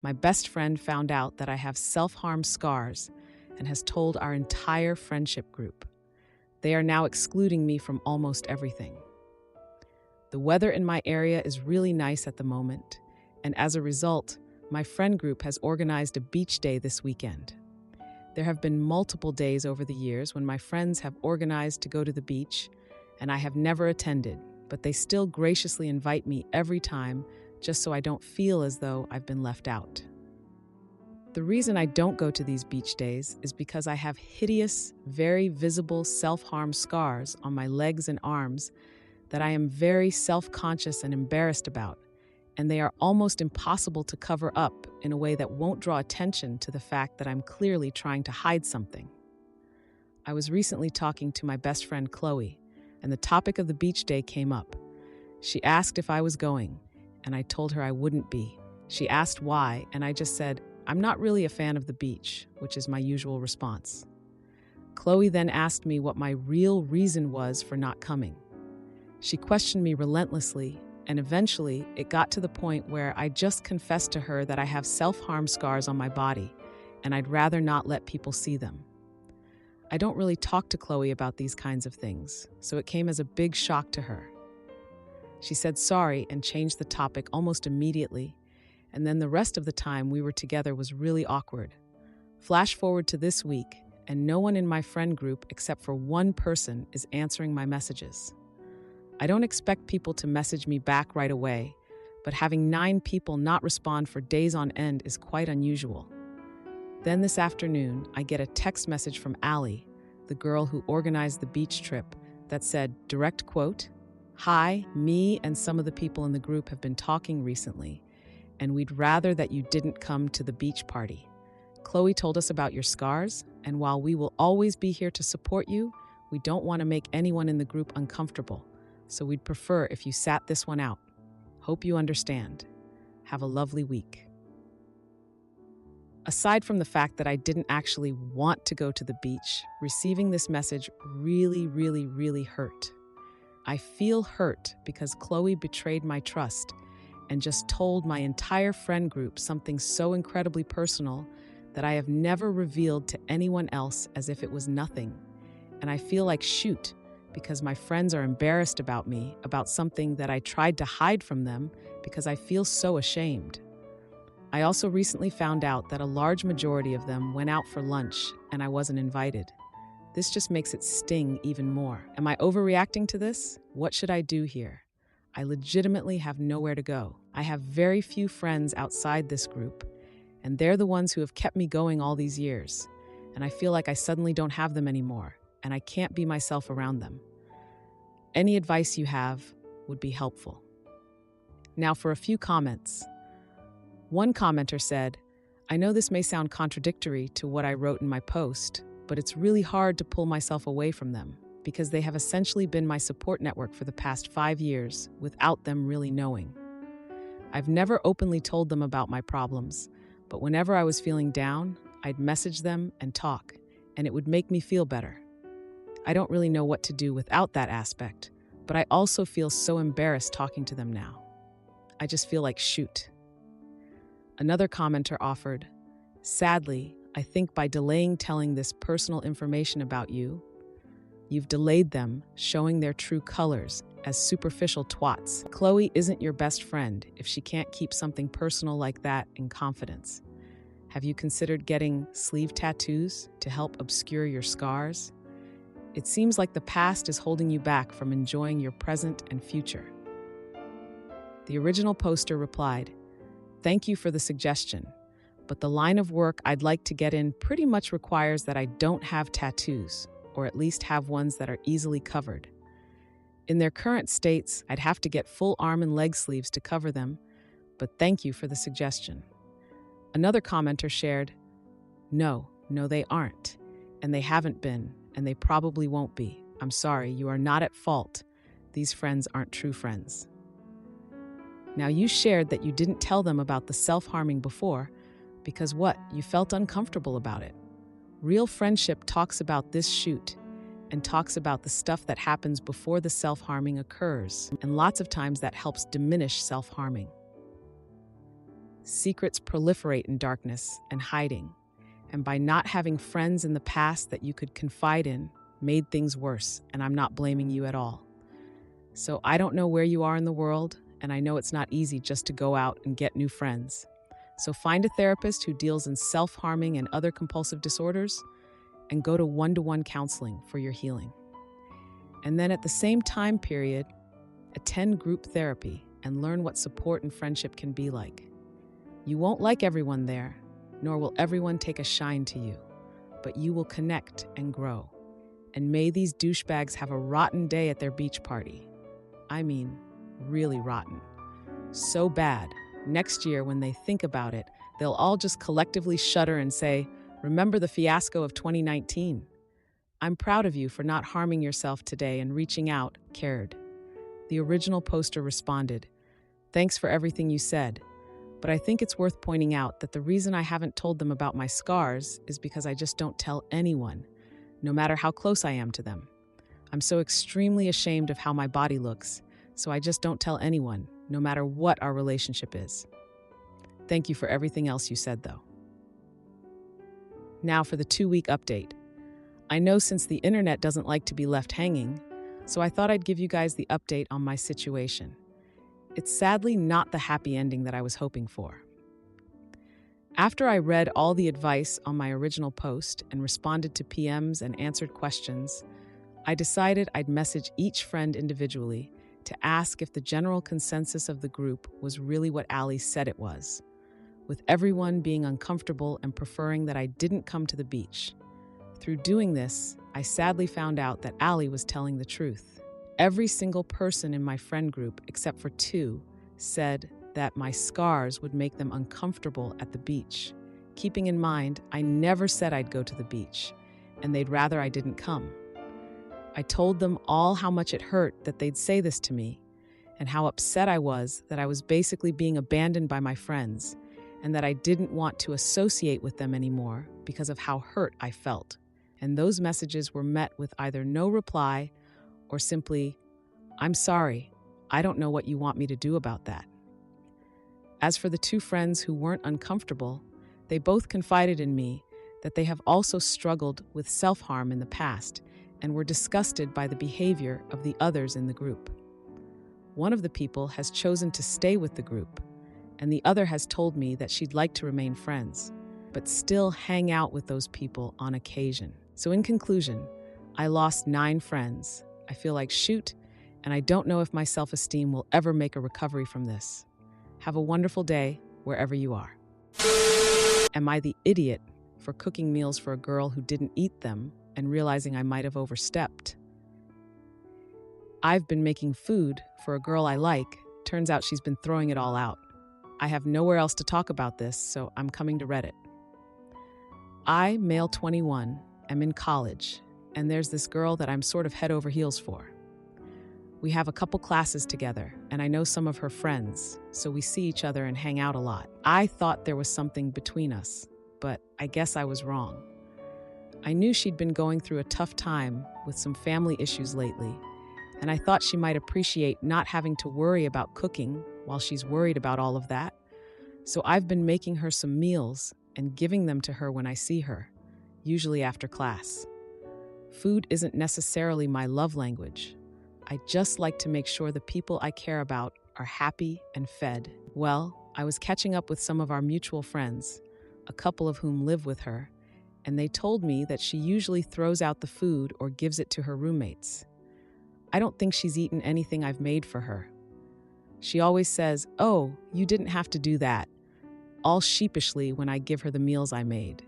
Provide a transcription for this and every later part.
My best friend found out that I have self-harm scars and has told our entire friendship group. They are now excluding me from almost everything. The weather in my area is really nice at the moment, and as a result, my friend group has organized a beach day this weekend. There have been multiple days over the years when my friends have organized to go to the beach, and I have never attended, but they still graciously invite me every time just so I don't feel as though I've been left out. The reason I don't go to these beach days is because I have hideous, very visible self-harm scars on my legs and arms that I am very self-conscious and embarrassed about, and they are almost impossible to cover up in a way that won't draw attention to the fact that I'm clearly trying to hide something. I was recently talking to my best friend Chloe, and the topic of the beach day came up. She asked if I was going, and I told her I wouldn't be. She asked why, and I just said, I'm not really a fan of the beach, which is my usual response. Chloe then asked me what my real reason was for not coming. She questioned me relentlessly, and eventually it got to the point where I just confessed to her that I have self-harm scars on my body, and I'd rather not let people see them. I don't really talk to Chloe about these kinds of things, so it came as a big shock to her. She said sorry and changed the topic almost immediately, and then the rest of the time we were together was really awkward. Flash forward to this week, and no one in my friend group except for one person is answering my messages. I don't expect people to message me back right away, but having 9 people not respond for days on end is quite unusual. Then this afternoon, I get a text message from Allie, the girl who organized the beach trip, that said, direct quote, "Hi, me and some of the people in the group have been talking recently, and we'd rather that you didn't come to the beach party. Chloe told us about your scars, and while we will always be here to support you, we don't want to make anyone in the group uncomfortable, so we'd prefer if you sat this one out. Hope you understand. Have a lovely week." Aside from the fact that I didn't actually want to go to the beach, receiving this message really hurt. I feel hurt because Chloe betrayed my trust and just told my entire friend group something so incredibly personal that I have never revealed to anyone else, as if it was nothing. And I feel like shoot, because my friends are embarrassed about me, about something that I tried to hide from them because I feel so ashamed. I also recently found out that a large majority of them went out for lunch and I wasn't invited. This just makes it sting even more. Am I overreacting to this? What should I do here? I legitimately have nowhere to go. I have very few friends outside this group, and they're the ones who have kept me going all these years. And I feel like I suddenly don't have them anymore, and I can't be myself around them. Any advice you have would be helpful. Now for a few comments. One commenter said, "I know this may sound contradictory to what I wrote in my post, but it's really hard to pull myself away from them because they have essentially been my support network for the past 5 years without them really knowing. I've never openly told them about my problems, but whenever I was feeling down, I'd message them and talk, and it would make me feel better. I don't really know what to do without that aspect, but I also feel so embarrassed talking to them now. I just feel like shoot." Another commenter offered, "Sadly, I think by delaying telling this personal information about you, you've delayed them showing their true colors as superficial twats. Chloe isn't your best friend if she can't keep something personal like that in confidence. Have you considered getting sleeve tattoos to help obscure your scars? It seems like the past is holding you back from enjoying your present and future." The original poster replied, "Thank you for the suggestion, but the line of work I'd like to get in pretty much requires that I don't have tattoos, or at least have ones that are easily covered. In their current states, I'd have to get full arm and leg sleeves to cover them, but thank you for the suggestion." Another commenter shared, No, they aren't, and they haven't been, and they probably won't be. I'm sorry, you are not at fault. These friends aren't true friends." Now, you shared that you didn't tell them about the self-harming before because what? You felt uncomfortable about it. Real friendship talks about this shoot and talks about the stuff that happens before the self-harming occurs, and lots of times that helps diminish self-harming. secrets proliferate in darkness and hiding, and by not having friends in the past that you could confide in, made things worse, and I'm not blaming you at all. So I don't know where you are in the world, and I know it's not easy just to go out and get new friends. So find a therapist who deals in self-harming and other compulsive disorders, and go to one-to-one counseling for your healing. And then at the same time period, attend group therapy and learn what support and friendship can be like. You won't like everyone there, nor will everyone take a shine to you, but you will connect and grow. And may these douchebags have a rotten day at their beach party. I mean, really rotten. So bad, next year when they think about it, they'll all just collectively shudder and say, "Remember the fiasco of 2019? I'm proud of you for not harming yourself today and reaching out, cared." The original poster responded, "Thanks for everything you said, but I think it's worth pointing out that the reason I haven't told them about my scars is because I just don't tell anyone, no matter how close I am to them. I'm so extremely ashamed of how my body looks, so I just don't tell anyone, no matter what our relationship is. Thank you for everything else you said, though." Now for the 2-week update. I know since the internet doesn't like to be left hanging, so I thought I'd give you guys the update on my situation. It's sadly not the happy ending that I was hoping for. After I read all the advice on my original post and responded to PMs and answered questions, I decided I'd message each friend individually to ask if the general consensus of the group was really what Allie said it was, with everyone being uncomfortable and preferring that I didn't come to the beach. Through doing this, I sadly found out that Allie was telling the truth. Every single person in my friend group, except for 2, said that my scars would make them uncomfortable at the beach. Keeping in mind, I never said I'd go to the beach, and they'd rather I didn't come. I told them all how much it hurt that they'd say this to me, and how upset I was that I was basically being abandoned by my friends, and that I didn't want to associate with them anymore because of how hurt I felt. And those messages were met with either no reply or simply, "I'm sorry, I don't know what you want me to do about that." As for the 2 friends who weren't uncomfortable, they both confided in me that they have also struggled with self-harm in the past and were disgusted by the behavior of the others in the group. One of the people has chosen to stay with the group, and the other has told me that she'd like to remain friends, but still hang out with those people on occasion. So in conclusion, I lost 9 friends. I feel like shoot, and I don't know if my self-esteem will ever make a recovery from this. Have a wonderful day wherever you are. Am I the idiot for cooking meals for a girl who didn't eat them and realizing I might have overstepped? I've been making food for a girl I like. Turns out she's been throwing it all out. I have nowhere else to talk about this, so I'm coming to Reddit. I, male 21, am in college, and there's this girl that I'm sort of head over heels for. We have a couple classes together, and I know some of her friends, so we see each other and hang out a lot. I thought there was something between us, but I guess I was wrong. I knew she'd been going through a tough time with some family issues lately, and I thought she might appreciate not having to worry about cooking while she's worried about all of that. So I've been making her some meals and giving them to her when I see her, usually after class. Food isn't necessarily my love language. I just like to make sure the people I care about are happy and fed. Well, I was catching up with some of our mutual friends, a couple of whom live with her, and they told me that she usually throws out the food or gives it to her roommates. I don't think she's eaten anything I've made for her. She always says, "Oh, you didn't have to do that," all sheepishly when I give her the meals I made.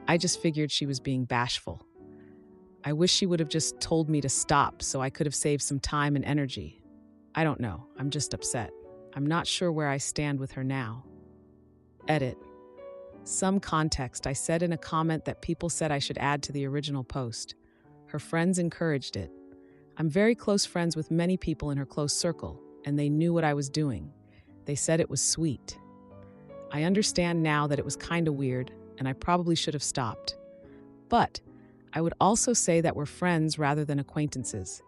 I just figured she was being bashful. I wish she would have just told me to stop so I could have saved some time and energy. I don't know, I'm just upset. I'm not sure where I stand with her now. Edit. Some context. I said in a comment that people said I should add to the original post. Her friends encouraged it. I'm very close friends with many people in her close circle, and they knew what I was doing. They said it was sweet. I understand now that it was kinda weird, and I probably should have stopped. But I would also say that we're friends rather than acquaintances.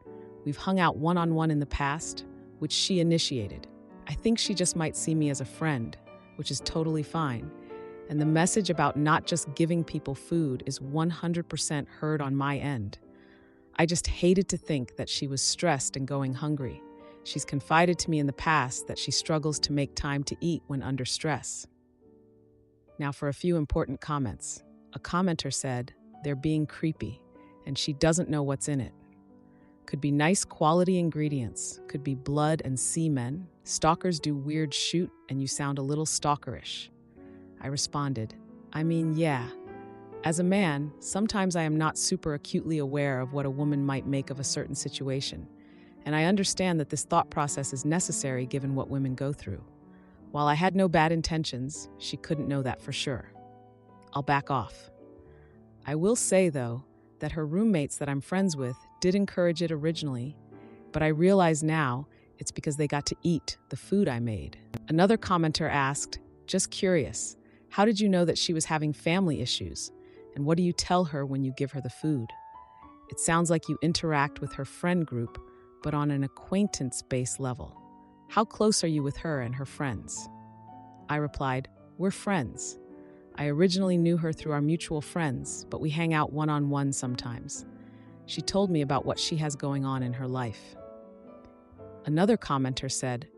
We've hung out one-on-one in the past, which she initiated. I think she just might see me as a friend, which is totally fine. And the message about not just giving people food is 100% heard on my end. I just hated to think that she was stressed and going hungry. She's confided to me in the past that she struggles to make time to eat when under stress. Now for a few important comments. A commenter said, "They're being creepy, and she doesn't know what's in it. Could be nice quality ingredients, could be blood and semen. Stalkers do weird shoot, and you sound a little stalkerish." I responded, "I mean, yeah. As a man, sometimes I am not super acutely aware of what a woman might make of a certain situation, and I understand that this thought process is necessary given what women go through. While I had no bad intentions, she couldn't know that for sure. I'll back off. I will say, though, that her roommates that I'm friends with did encourage it originally, but I realize now it's because they got to eat the food I made." Another commenter asked, "Just curious, how did you know that she was having family issues? And what do you tell her when you give her the food? It sounds like you interact with her friend group, but on an acquaintance-based level. How close are you with her and her friends?" I replied, "We're friends. I originally knew her through our mutual friends, but we hang out one-on-one sometimes. She told me about what she has going on in her life." Another commenter said,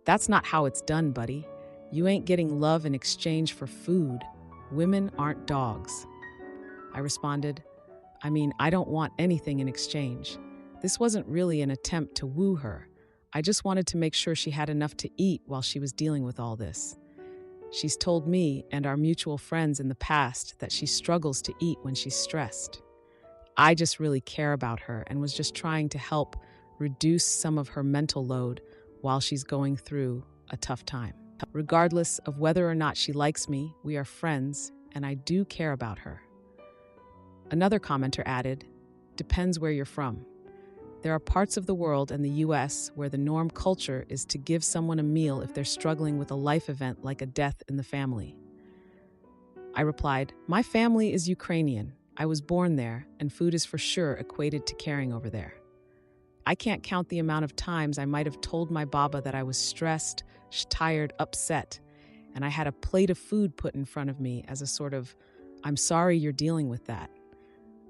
"That's not how it's done, buddy. You ain't getting love in exchange for food. Women aren't dogs." I responded, "I mean, I don't want anything in exchange. This wasn't really an attempt to woo her. I just wanted to make sure she had enough to eat while she was dealing with all this. She's told me and our mutual friends in the past that she struggles to eat when she's stressed. I just really care about her and was just trying to help reduce some of her mental load while she's going through a tough time. Regardless of whether or not she likes me, we are friends, and I do care about her." Another commenter added, "Depends where you're from. There are parts of the world and the US where the norm culture is to give someone a meal if they're struggling with a life event like a death in the family." I replied, "My family is Ukrainian. I was born there, and food is for sure equated to caring over there. I can't count the amount of times I might have told my baba that I was stressed, tired, upset, and I had a plate of food put in front of me as a sort of, 'I'm sorry you're dealing with that.'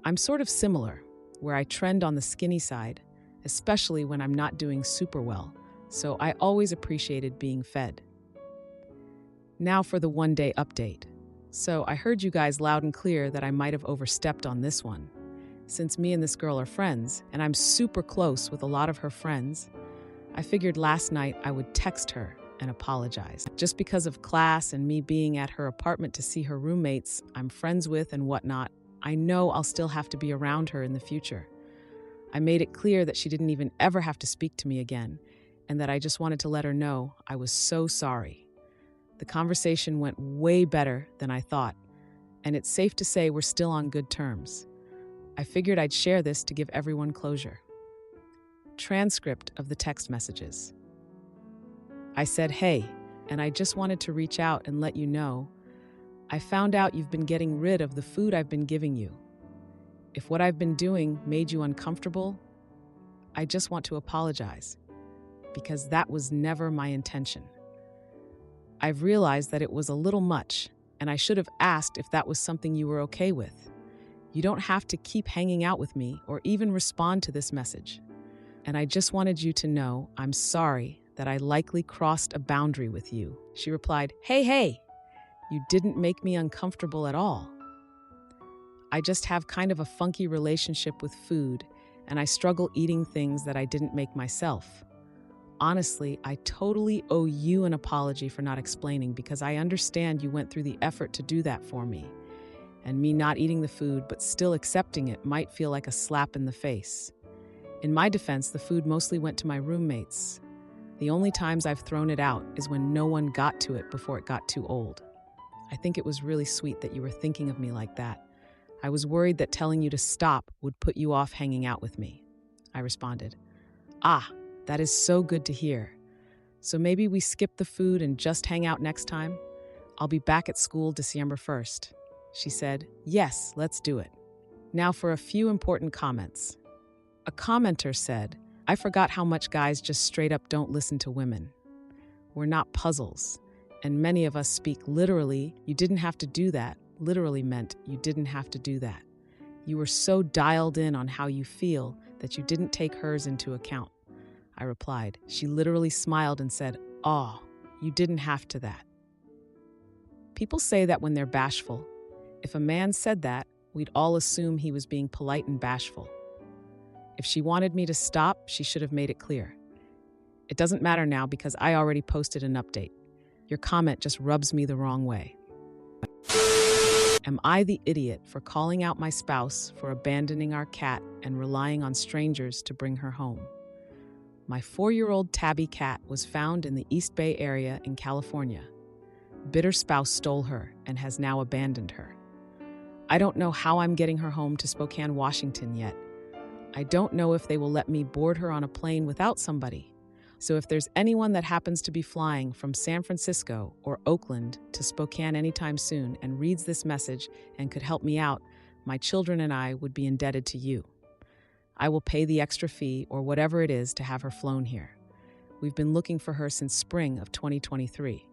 I'm sort of similar, where I trend on the skinny side, especially when I'm not doing super well, so I always appreciated being fed." Now for the one-day update. So I heard you guys loud and clear that I might have overstepped on this one. Since me and this girl are friends, and I'm super close with a lot of her friends, I figured last night I would text her and apologize. Just because of class and me being at her apartment to see her roommates I'm friends with and whatnot, I know I'll still have to be around her in the future. I made it clear that she didn't even ever have to speak to me again, and that I just wanted to let her know I was so sorry. The conversation went way better than I thought, and it's safe to say we're still on good terms. I figured I'd share this to give everyone closure. Transcript of the text messages. I said, "Hey, and I just wanted to reach out and let you know I found out you've been getting rid of the food I've been giving you. If what I've been doing made you uncomfortable, I just want to apologize, because that was never my intention. I've realized that it was a little much, and I should have asked if that was something you were okay with. You don't have to keep hanging out with me or even respond to this message. And I just wanted you to know I'm sorry that I likely crossed a boundary with you." She replied, Hey, you didn't make me uncomfortable at all. I just have kind of a funky relationship with food, and I struggle eating things that I didn't make myself. Honestly, I totally owe you an apology for not explaining, because I understand you went through the effort to do that for me. And me not eating the food but still accepting it might feel like a slap in the face. In my defense, the food mostly went to my roommates. The only times I've thrown it out is when no one got to it before it got too old. I think it was really sweet that you were thinking of me like that. I was worried that telling you to stop would put you off hanging out with me." I responded, "Ah, that is so good to hear. So maybe we skip the food and just hang out next time? I'll be back at school December 1st. She said, "Yes, let's do it." Now for a few important comments. A commenter said, "I forgot how much guys just straight up don't listen to women. We're not puzzles, and many of us speak literally. You didn't have to do that literally meant you didn't have to do that. You were so dialed in on how you feel that you didn't take hers into account. I replied. She literally smiled and said, "Oh, you didn't have to that." People say that when they're bashful. If a man said that, we'd all assume he was being polite and bashful. If she wanted me to stop, she should have made it clear. It doesn't matter now because I already posted an update. Your comment just rubs me the wrong way. Am I the idiot for calling out my spouse for abandoning our cat and relying on strangers to bring her home? My 4-year-old tabby cat was found in the East Bay area in California. Bitter spouse stole her and has now abandoned her. I don't know how I'm getting her home to Spokane, Washington yet. I don't know if they will let me board her on a plane without somebody. So if there's anyone that happens to be flying from San Francisco or Oakland to Spokane anytime soon and reads this message and could help me out, my children and I would be indebted to you. I will pay the extra fee or whatever it is to have her flown here. We've been looking for her since spring of 2023.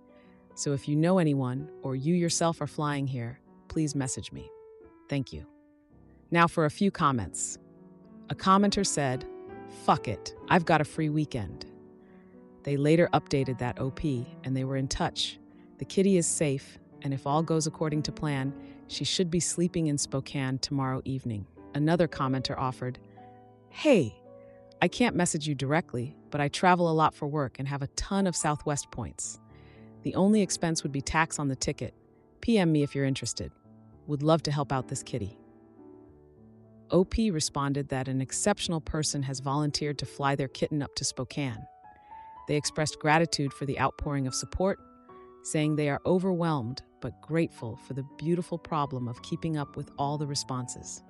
So if you know anyone or you yourself are flying here, please message me. Thank you. Now for a few comments. A commenter said, "Fuck it, I've got a free weekend." They later updated that OP and they were in touch. The kitty is safe, and if all goes according to plan, she should be sleeping in Spokane tomorrow evening. Another commenter offered, "Hey, I can't message you directly, but I travel a lot for work and have a ton of Southwest points. The only expense would be tax on the ticket. PM me if you're interested. Would love to help out this kitty." OP responded that an exceptional person has volunteered to fly their kitten up to Spokane. They expressed gratitude for the outpouring of support, saying they are overwhelmed but grateful for the beautiful problem of keeping up with all the responses.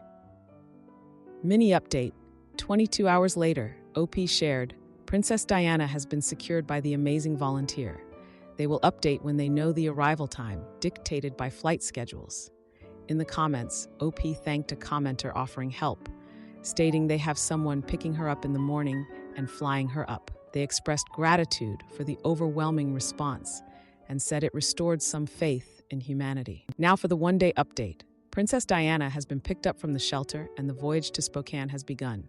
Mini update. 22 hours later, OP shared, Princess Diana has been secured by the amazing volunteer. They will update when they know the arrival time, dictated by flight schedules. In the comments, OP thanked a commenter offering help, stating they have someone picking her up in the morning and flying her up. They expressed gratitude for the overwhelming response and said it restored some faith in humanity. Now for the one-day update. Princess Diana has been picked up from the shelter and the voyage to Spokane has begun.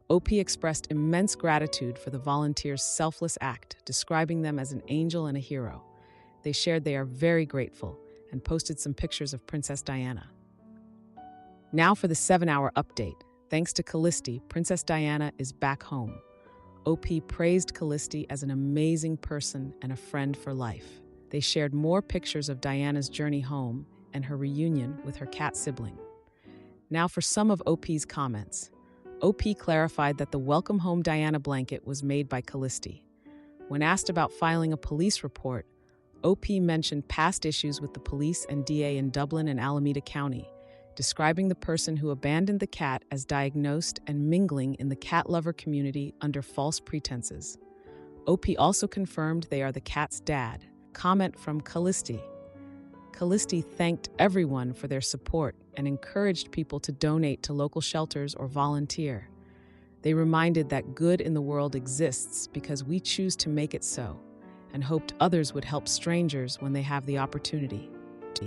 OP expressed immense gratitude for the volunteers' selfless act, describing them as an angel and a hero. They shared they are very grateful and posted some pictures of Princess Diana. Now for the 7-hour update. Thanks to Callisti, Princess Diana is back home. OP praised Callisti as an amazing person and a friend for life. They shared more pictures of Diana's journey home and her reunion with her cat sibling. Now for some of OP's comments. OP clarified that the Welcome Home Diana blanket was made by Callisti. When asked about filing a police report, OP mentioned past issues with the police and DA in Dublin and Alameda County, describing the person who abandoned the cat as diagnosed and mingling in the cat lover community under false pretenses. OP also confirmed they are the cat's dad. Comment from Callisti. Callisti thanked everyone for their support and encouraged people to donate to local shelters or volunteer. They reminded that good in the world exists because we choose to make it so, and hoped others would help strangers when they have the opportunity.